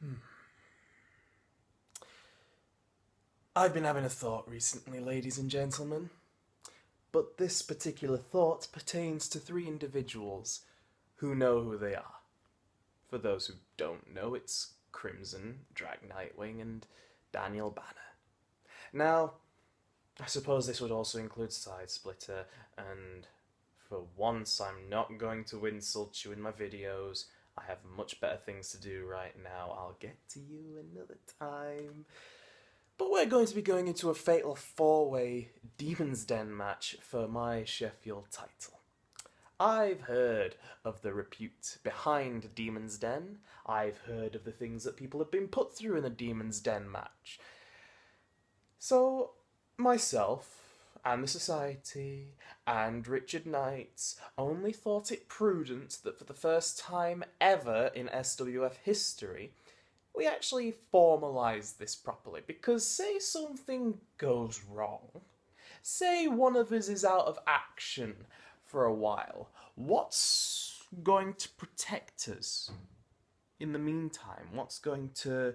Hmm. I've been having a thought recently, ladies and gentlemen, but this particular thought pertains to three individuals who know who they are. For those who don't know, it's Crimson, Drag Nightwing, and Daniel Banner. Now, I suppose this would also include Side Splitter, and for once I'm not going to insult you in my videos. I have much better things to do right now. I'll get to you another time. But we're going to be going into a fatal four-way Demon's Den match for my Sheffield title. I've heard of the repute behind Demon's Den. I've heard of the things that people have been put through in a Demon's Den match. So, myself, and the Society, and Richard Knights only thought it prudent that for the first time ever in SWF history, we actually formalise this properly, because say something goes wrong, say one of us is out of action for a while, what's going to protect us in the meantime? What's going to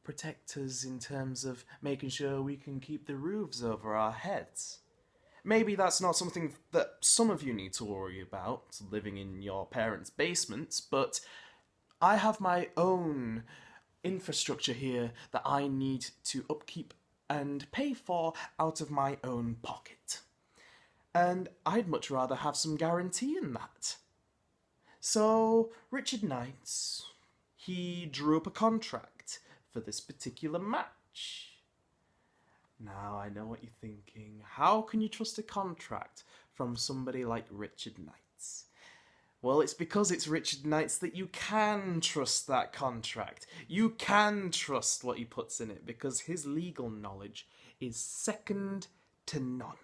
protect us in terms of making sure we can keep the roofs over our heads? Maybe that's not something that some of you need to worry about, living in your parents' basements, but I have my own infrastructure here that I need to upkeep and pay for out of my own pocket. And I'd much rather have some guarantee in that. So, Richard Knights, he drew up a contract for this particular match. Now, I know what you're thinking. How can you trust a contract from somebody like Richard Knights? Well, it's because it's Richard Knights that you can trust that contract. You can trust what he puts in it, because his legal knowledge is second to none.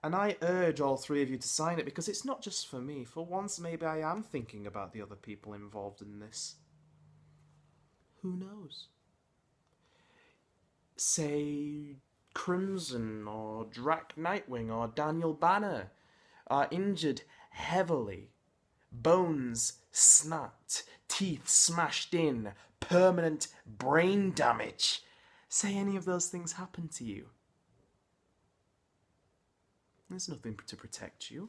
And I urge all three of you to sign it, because it's not just for me. For once, maybe I am thinking about the other people involved in this. Who knows? Say Crimson or Drac Nightwing or Daniel Banner are injured heavily. Bones snapped, teeth smashed in, permanent brain damage. Say any of those things happen to you. There's nothing to protect you.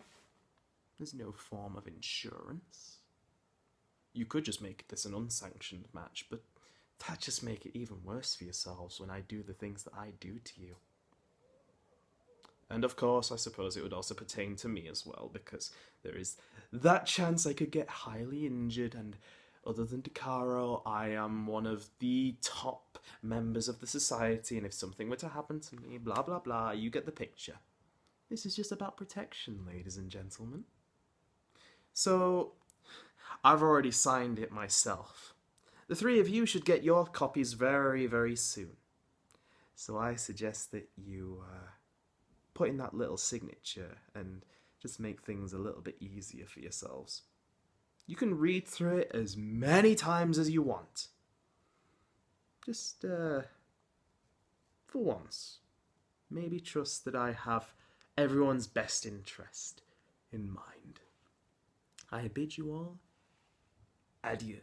There's no form of insurance. You could just make this an unsanctioned match, but that'd just make it even worse for yourselves when I do the things that I do to you. And of course, I suppose it would also pertain to me as well, because there is that chance I could get highly injured, and other than Decaro, I am one of the top members of the Society, and if something were to happen to me, blah blah blah, you get the picture. This is just about protection, ladies and gentlemen. So, I've already signed it myself. The three of you should get your copies very, very soon. So I suggest that you put in that little signature and just make things a little bit easier for yourselves. You can read through it as many times as you want. Just, for once, maybe trust that I have everyone's best interest in mind. I bid you all adieu.